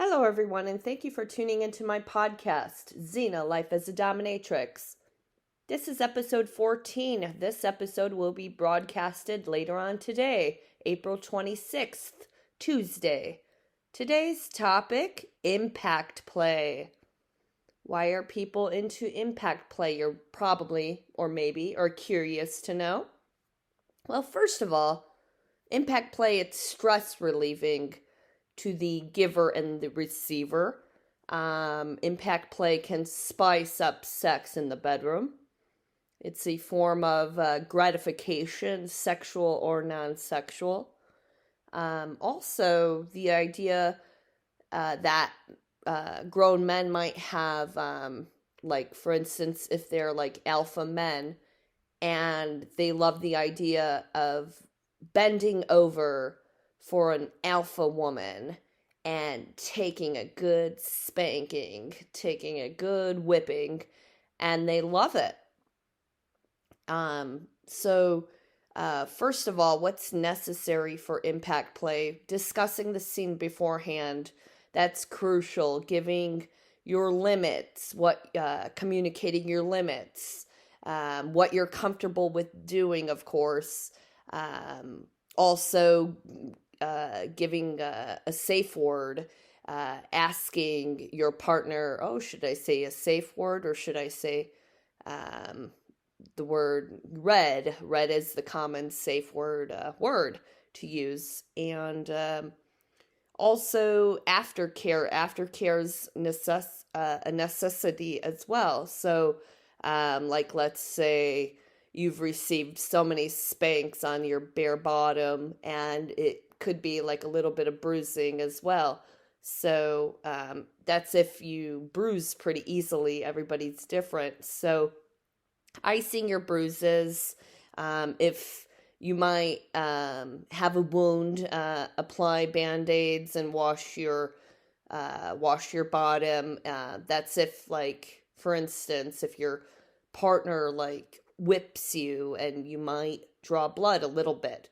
Hello, everyone, and thank you for tuning into my podcast, Xena, Life as a Dominatrix. This is episode 14. This episode will be broadcasted later on today, April 26th, Tuesday. Today's topic, impact play. Why are people into impact play? You're probably, or maybe, are curious to know. Well, first of all, impact play, it's stress relieving to the giver and the receiver. Impact play can spice up sex in the bedroom. It's a form of gratification, sexual or non-sexual. Also, the idea that grown men might have, like, for instance, if they're like alpha men and they love the idea of bending over for an alpha woman and taking a good spanking, taking a good whipping, and they love it. First of all, what's necessary for impact play? Discussing the scene beforehand, that's crucial. Giving your limits, communicating your limits, what you're comfortable with doing, of course. Also, giving a safe word, asking your partner, should I say a safe word or should I say the word red? Red is the common safe word to use. And also aftercare. Aftercare is a necessity as well. So like, let's say you've received so many spanks on your bare bottom, and it could be like a little bit of bruising as well. So that's if you bruise pretty easily. Everybody's different. So icing your bruises. If you might have a wound, apply Band-Aids and wash your bottom. That's if, like, for instance, if your partner like whips you and you might draw blood a little bit.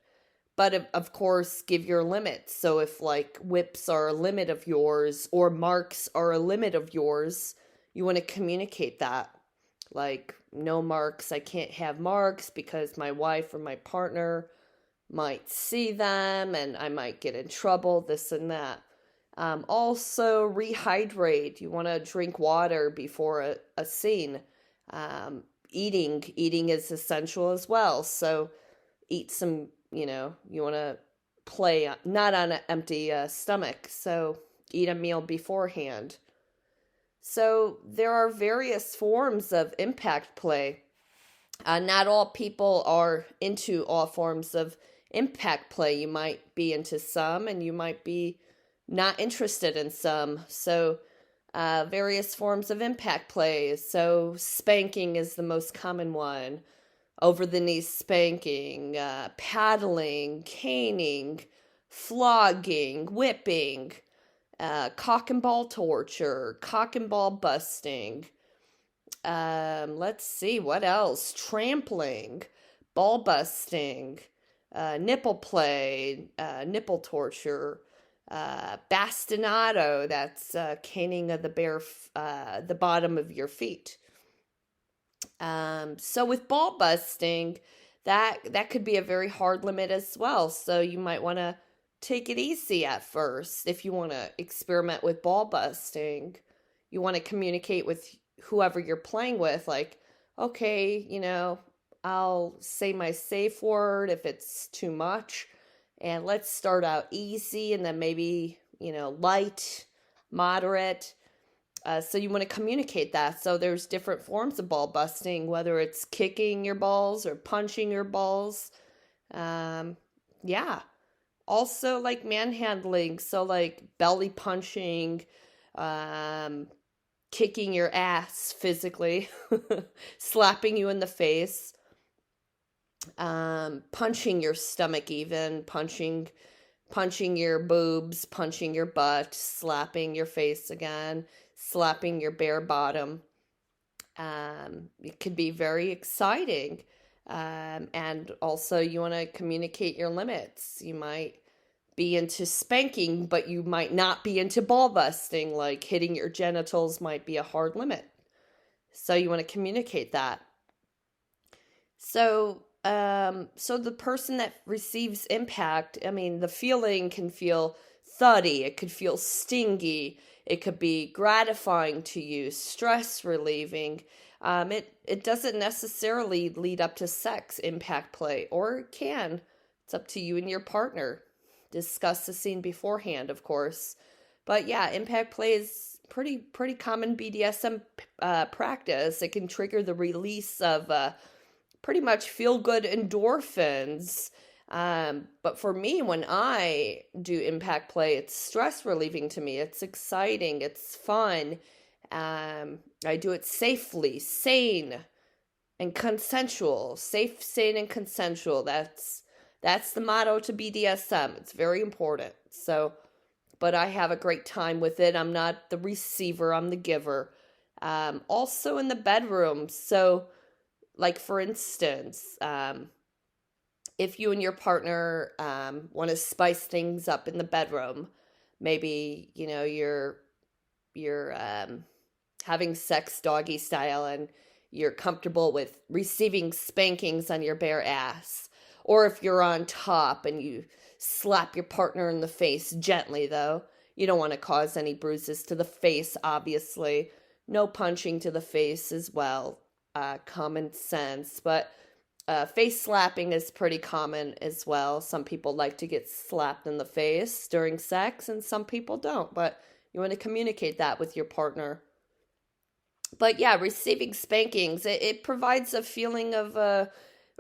But of course, give your limits. So if like whips are a limit of yours or marks are a limit of yours, you want to communicate that. Like, no marks, I can't have marks because my wife or my partner might see them and I might get in trouble, this and that. Also, rehydrate. You want to drink water before a scene. Eating is essential as well. So eat some, you want to play not on an empty stomach. So eat a meal beforehand. So there are various forms of impact play. Not all people are into all forms of impact play. You might be into some and you might be not interested in some. So various forms of impact play. So spanking is the most common one. Over the knee spanking, paddling, caning, flogging, whipping, cock and ball torture, cock and ball busting. Let's see, what else? Trampling, ball busting, nipple play, nipple torture, bastinado, that's caning of the bottom of your feet. So with ball busting, that could be a very hard limit as well. So you might want to take it easy at first if you want to experiment with ball busting. You want to communicate with whoever you're playing with, like, okay, I'll say my safe word if it's too much, and let's start out easy and then maybe, light, moderate. So you want to communicate that. So there's different forms of ball busting, whether it's kicking your balls or punching your balls. Yeah. Also, like, manhandling. So like belly punching, kicking your ass physically, slapping you in the face, punching your stomach, even punching your boobs, punching your butt, slapping your face again, slapping your bare bottom. It could be very exciting. And also you want to communicate your limits. You might be into spanking, but you might not be into ball busting, like hitting your genitals might be a hard limit. So you want to communicate that. So the person that receives impact, I mean, the feeling can feel thuddy, it could feel stingy, it could be gratifying to you, stress relieving. It doesn't necessarily lead up to sex, impact play, or it can. It's up to you and your partner. Discuss the scene beforehand, of course. But yeah, impact play is pretty common BDSM practice. It can trigger the release of pretty much feel good endorphins. But for me, when I do impact play, it's stress relieving to me. It's exciting. It's fun. I do it safely, sane, and consensual. Safe, sane, and consensual. That's the motto to BDSM. It's very important. So, but I have a great time with it. I'm not the receiver, I'm the giver. Also in the bedroom. So, like for instance, if you and your partner want to spice things up in the bedroom, maybe, you know, you're having sex doggy style and you're comfortable with receiving spankings on your bare ass. Or if you're on top and you slap your partner in the face gently, though. You don't want to cause any bruises to the face, obviously. No punching to the face as well. Common sense. But face slapping is pretty common as well. Some people like to get slapped in the face during sex, and some people don't. But you want to communicate that with your partner. But yeah, receiving spankings, it provides a feeling of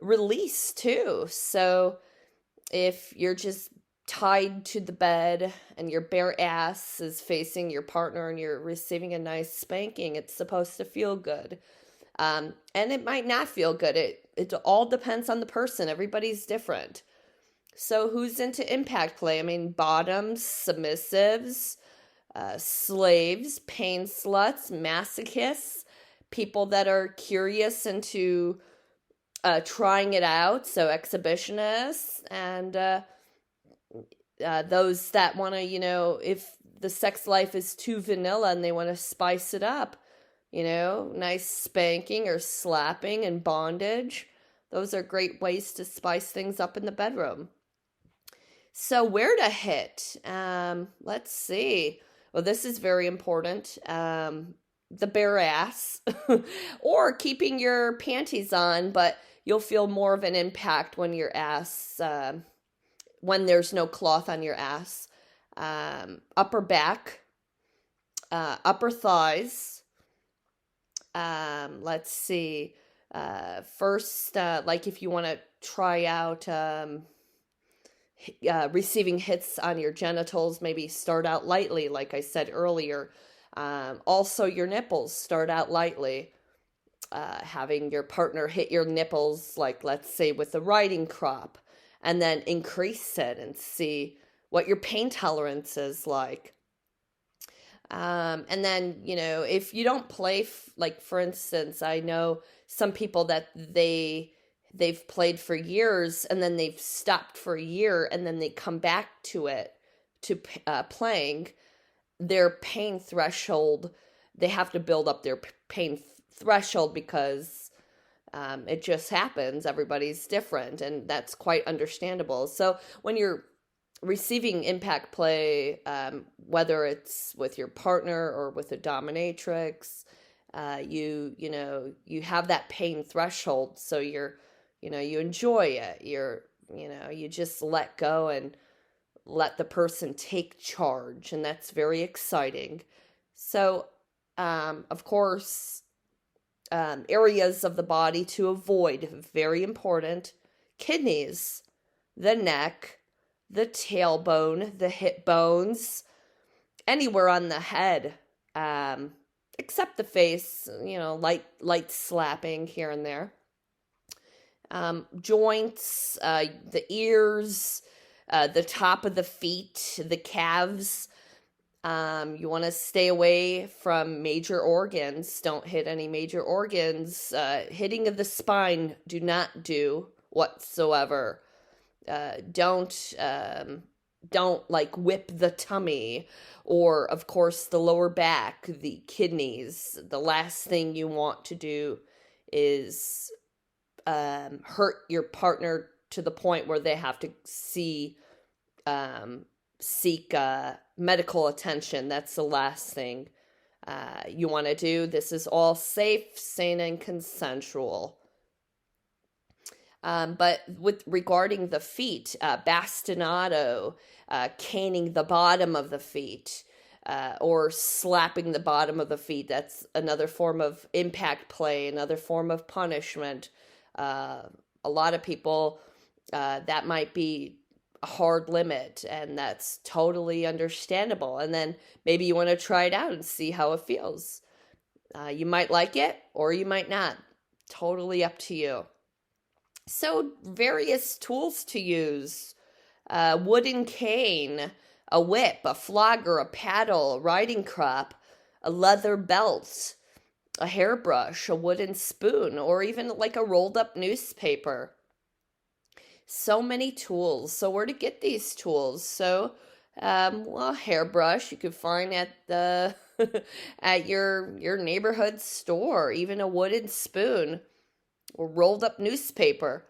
release too. So if you're just tied to the bed and your bare ass is facing your partner and you're receiving a nice spanking, it's supposed to feel good. And it might not feel good. It all depends on the person. Everybody's different. So who's into impact play? I mean, bottoms, submissives, slaves, pain sluts, masochists, people that are curious into trying it out, so exhibitionists, and those that want to, you know, if the sex life is too vanilla and they want to spice it up, you know, nice spanking or slapping and bondage. Those are great ways to spice things up in the bedroom. So where to hit? Let's see. Well, this is very important. The bare ass or keeping your panties on, but you'll feel more of an impact when your ass, when there's no cloth on your ass. Upper back, upper thighs. Let's see. First, like if you want to try out receiving hits on your genitals, maybe start out lightly, like I said earlier. Also, your nipples, start out lightly. Having your partner hit your nipples, like let's say with the riding crop, and then increase it and see what your pain tolerance is like. And then, you know, if you don't play, like for instance, I know some people that they've played for years and then they've stopped for a year and then they come back to it, to playing. Their pain threshold, they have to build up their pain threshold because it just happens. Everybody's different, and that's quite understandable. So when you're receiving impact play, whether it's with your partner or with a dominatrix, you have that pain threshold, so you enjoy it. You just let go and let the person take charge, and that's very exciting. So, of course, areas of the body to avoid, very important: kidneys, the neck, the tailbone, the hip bones, anywhere on the head, except the face, light slapping here and there. Joints, the ears, the top of the feet, the calves. You want to stay away from major organs. Don't hit any major organs. Hitting of the spine, do not do whatsoever. Don't don't like whip the tummy, or of course the lower back, the kidneys. The last thing you want to do is hurt your partner to the point where they have to seek medical attention. That's the last thing you want to do. This is all safe, sane, and consensual. But regarding the feet, bastinado, caning the bottom of the feet, or slapping the bottom of the feet, that's another form of impact play, another form of punishment. A lot of people, that might be a hard limit, and that's totally understandable. And then maybe you want to try it out and see how it feels. You might like it, or you might not. Totally up to you. So, various tools to use: wooden cane, a whip, a flogger, a paddle, a riding crop, a leather belt, a hairbrush, a wooden spoon, or even like a rolled up newspaper. So many tools. So where to get these tools? So, well, hairbrush you could find at the at your neighborhood store. Even a wooden spoon, or rolled up newspaper.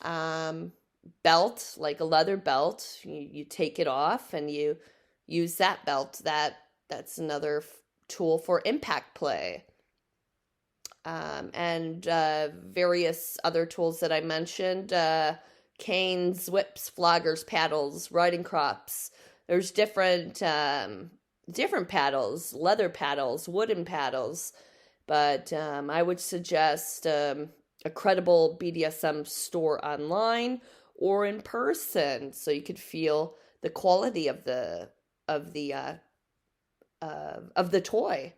Belt, like a leather belt. You take it off and you use that belt. That's another tool for impact play. And various other tools that I mentioned. Canes, whips, floggers, paddles, riding crops. There's different paddles, leather paddles, wooden paddles. But I would suggest a credible BDSM store online or in person, so you could feel the quality of the toy.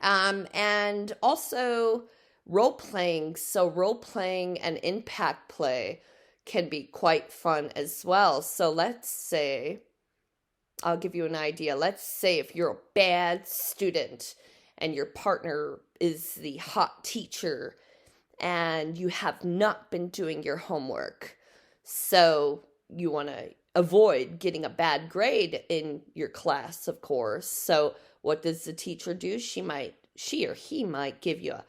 And also role playing. So role playing and impact play can be quite fun as well. So let's say, I'll give you an idea. Let's say if you're a bad student and your partner is the hot teacher and you have not been doing your homework. So you want to avoid getting a bad grade in your class, of course. So what does the teacher do? She or he might give you a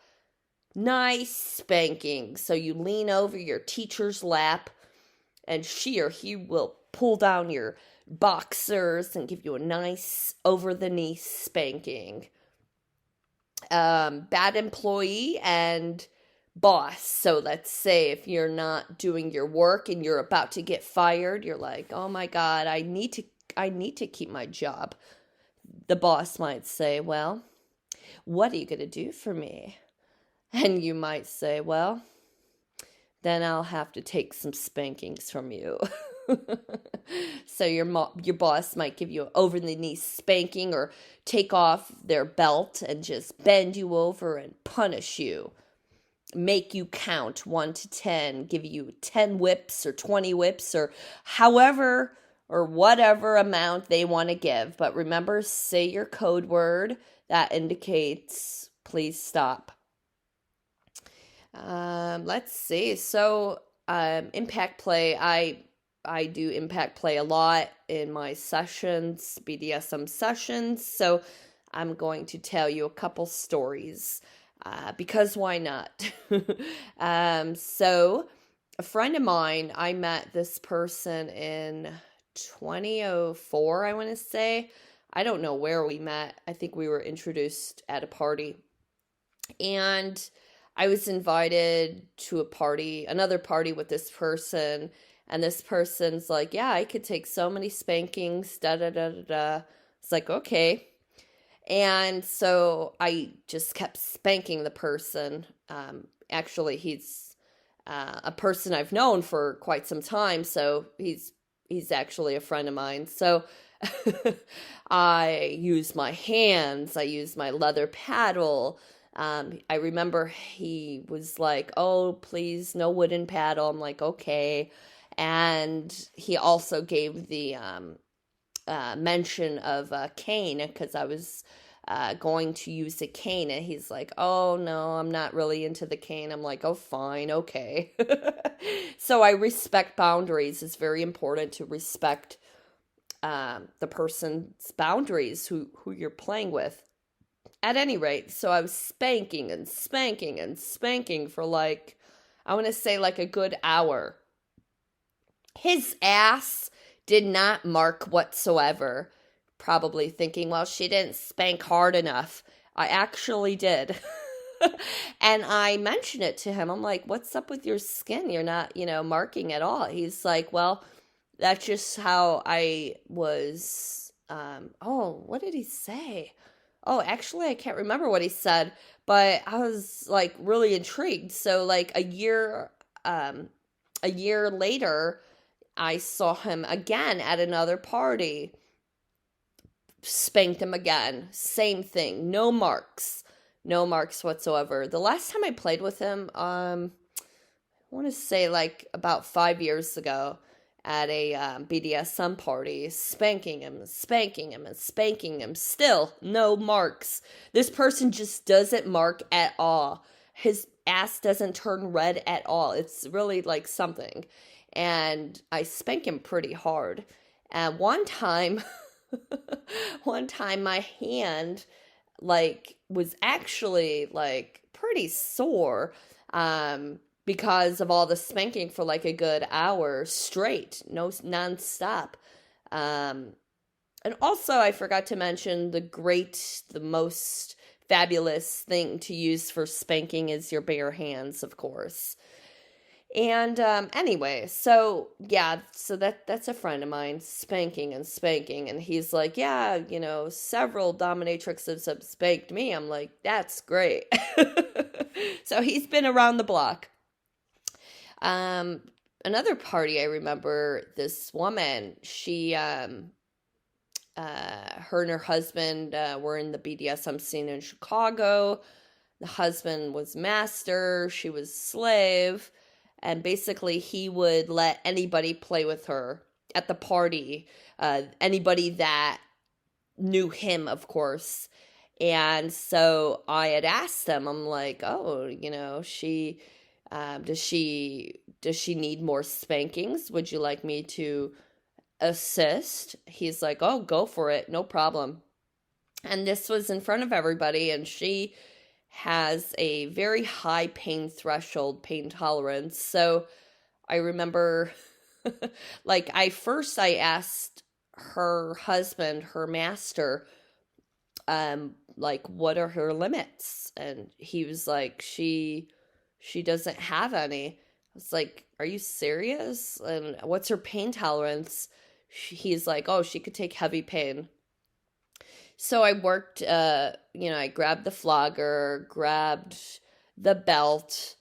nice spanking. So you lean over your teacher's lap and she or he will pull down your boxers and give you a nice over the knee spanking. Bad employee and boss. So let's say if you're not doing your work and you're about to get fired, you're like, oh my God, I need to keep my job. The boss might say, well, what are you going to do for me? And you might say, well, then I'll have to take some spankings from you. So your boss might give you an over the knee spanking, or take off their belt and just bend you over and punish you. Make you count 1 to 10, give you 10 whips or 20 whips or however or whatever amount they want to give. But remember, say your code word that indicates please stop. Let's see. So impact play, I do impact play a lot in my sessions, BDSM sessions. So I'm going to tell you a couple stories. Because why not? So a friend of mine, I met this person in 2004, I want to say. I don't know where we met. I think we were introduced at a party. And I was invited to another party with this person. And this person's like, yeah, I could take so many spankings, da-da-da-da-da. It's like, okay. And so I just kept spanking the person. Actually, he's a person I've known for quite some time, so he's actually a friend of mine. So I used my hands, I used my leather paddle. I remember he was like, oh, please, no wooden paddle. I'm like, okay. And he also gave the mention of a cane, because I was going to use a cane, and he's like, oh no, I'm not really into the cane. I'm like, oh fine, okay. So I respect boundaries. It's very important to respect the person's boundaries who you're playing with. At any rate, so I was spanking and spanking and spanking for like, I want to say like a good hour. His ass did not mark whatsoever. Probably thinking, well, she didn't spank hard enough. I actually did. And I mentioned it to him. I'm like, what's up with your skin? You're not, marking at all. He's like, well, that's just how I was. What did he say? Oh, actually, I can't remember what he said, but I was like really intrigued. So like a year later, I saw him again at another party. Spanked him again. Same thing. No marks. No marks whatsoever. The last time I played with him, I want to say like about 5 years ago at a BDSM party, spanking him, spanking him, and spanking him. Still, no marks. This person just doesn't mark at all. His ass doesn't turn red at all. It's really like something. And I spank him pretty hard. And one time my hand was actually like pretty sore because of all the spanking for like a good hour straight, no nonstop. And also I forgot to mention the most fabulous thing to use for spanking is your bare hands, of course. And anyway, so that's a friend of mine, spanking, and he's like, yeah, several dominatrixes have spanked me. I'm like, that's great. So he's been around the block. Another party I remember, this woman, she her and her husband were in the BDSM scene in Chicago. The husband was master, she was slave. And basically, he would let anybody play with her at the party. Anybody that knew him, of course. And so I had asked them, I'm like, oh, she, does she need more spankings? Would you like me to assist? He's like, oh, go for it. No problem. And this was in front of everybody. And she has a very high pain threshold, pain tolerance. So I remember I asked her husband, her master, what are her limits? And he was like, she doesn't have any. I was like, are you serious? And what's her pain tolerance? He's like, oh, she could take heavy pain. So I worked, I grabbed the flogger, grabbed the belt,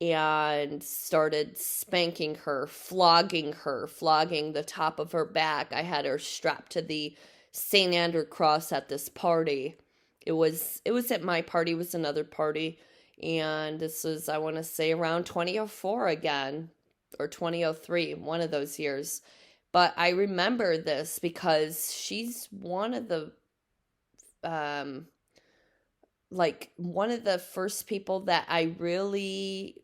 and started spanking her, flogging the top of her back. I had her strapped to the St. Andrew cross at this party. It was at my party, it was another party, and this was, I want to say, around 2004 again, or 2003, one of those years. But I remember this because she's one of the one of the first people that I really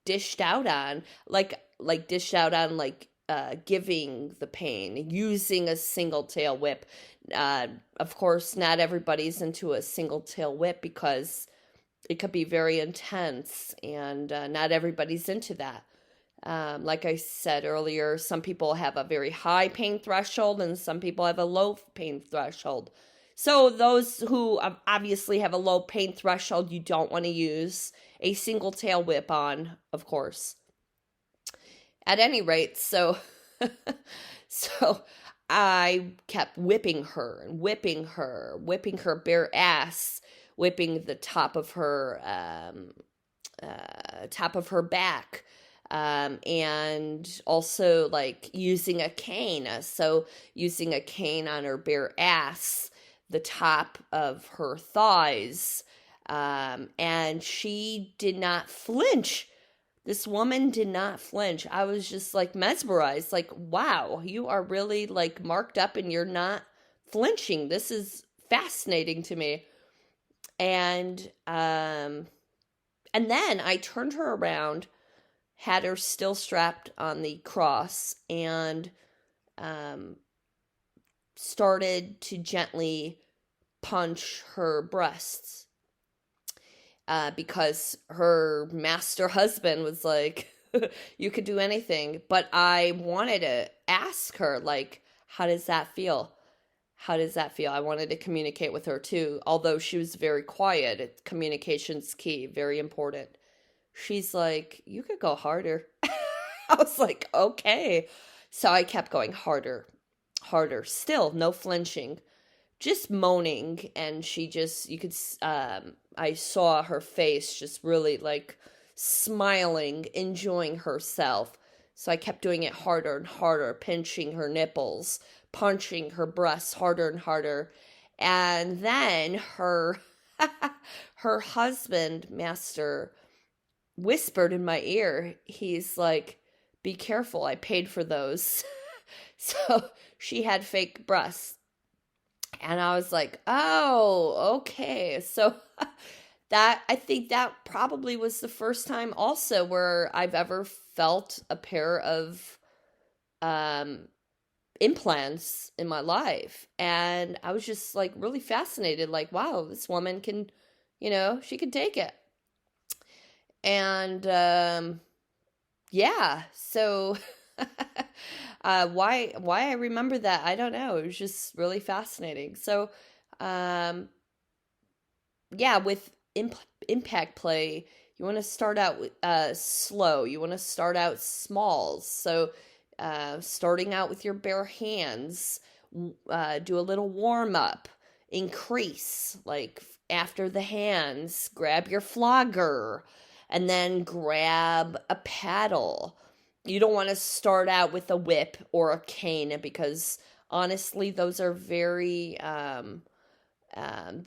dished out on, giving the pain, using a single tail whip. Of course, not everybody's into a single tail whip because it could be very intense, and not everybody's into that. Like I said earlier, some people have a very high pain threshold and some people have a low pain threshold. So those who obviously have a low pain threshold, you don't want to use a single tail whip on, of course. At any rate, so I kept whipping her, whipping her bare ass, whipping the top of her back. And also using a cane. So using a cane on her bare ass, the top of her thighs. And she did not flinch. This woman did not flinch. I was just mesmerized. Wow, you are really marked up and you're not flinching. This is fascinating to me. And then I turned her around, had her still strapped on the cross, and started to gently punch her breasts. Because her master husband was like, you could do anything. But I wanted to ask her, like, how does that feel? How does that feel? I wanted to communicate with her too. Although she was very quiet, communication's key, very important. She's like, you could go harder. I was like, okay. So I kept going harder, harder. Still no flinching, just moaning. And she just, you could, I saw her face just really like smiling, enjoying herself. So I kept doing it harder and harder, pinching her nipples, punching her breasts harder and harder. And then her her husband, master, whispered in my ear. He's like, be careful, I paid for those. So she had fake breasts. And I was like, oh, okay. So that, I think that probably was the first time also where I've ever felt a pair of implants in my life. And I was just like really fascinated, like, wow, this woman can, she can take it. And yeah, so why I remember that, I don't know. It was just really fascinating. So yeah, with impact play, you want to start out with slow. You want to start out small. So starting out with your bare hands, do a little warm up, increase, like after the hands, grab your flogger, and then grab a paddle. You don't want to start out with a whip or a cane, because honestly, those are very,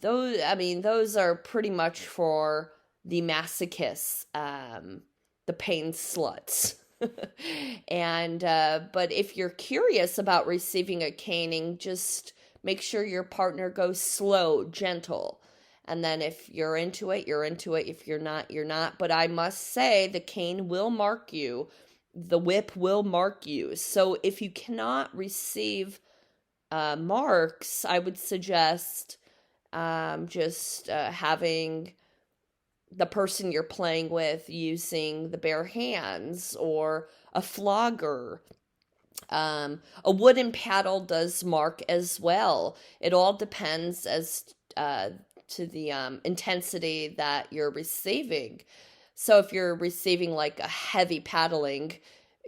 those are pretty much for the masochists, the pain sluts. And, but if you're curious about receiving a caning, just make sure your partner goes slow, gentle. And then if you're into it, you're into it. If you're not, you're not. But I must say, the cane will mark you. The whip will mark you. So if you cannot receive marks, I would suggest just having the person you're playing with using the bare hands or a flogger. A wooden paddle does mark as well. It all depends as to the intensity that you're receiving. So if you're receiving like a heavy paddling,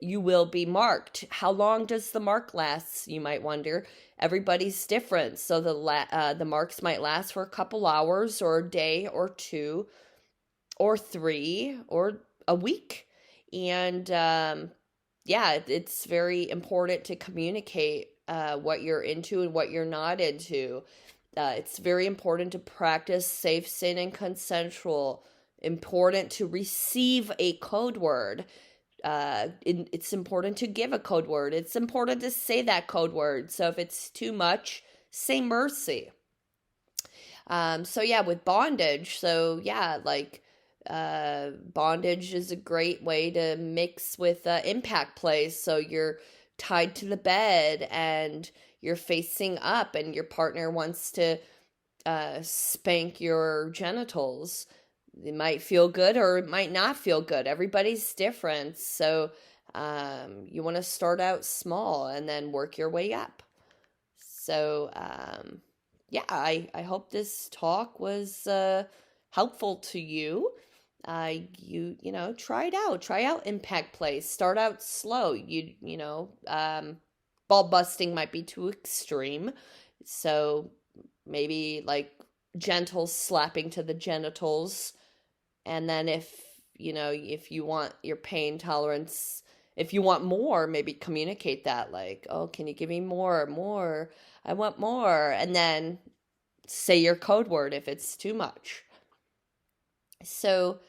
you will be marked. How long does the mark last, you might wonder? Everybody's different. So the marks might last for a couple hours or a day or two or 3 or a week. And yeah, it's very important to communicate what you're into and what you're not into. It's very important to practice safe, sane, and consensual. Important to receive a code word. It's important to give a code word. It's important to say that code word. So if it's too much, say mercy. So yeah, with bondage. So yeah, like bondage is a great way to mix with impact play. So you're tied to the bed and you're facing up and your partner wants to spank your genitals. It might feel good or it might not feel good. Everybody's different. So you want to start out small and then work your way up. So yeah, I hope this talk was helpful to you. You know, try it out. Try out impact play. Start out slow. Ball busting might be too extreme. So maybe like gentle slapping to the genitals. And then if you want your pain tolerance, if you want more, maybe communicate that, like, oh, can you give me more? I want more. And then say your code word if it's too much. So,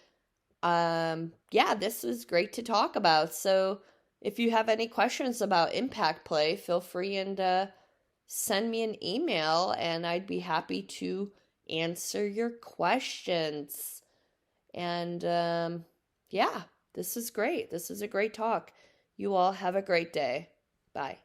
yeah, this was great to talk about. So if you have any questions about impact play, feel free and send me an email and I'd be happy to answer your questions. And yeah, this is great. This is a great talk. You all have a great day. Bye.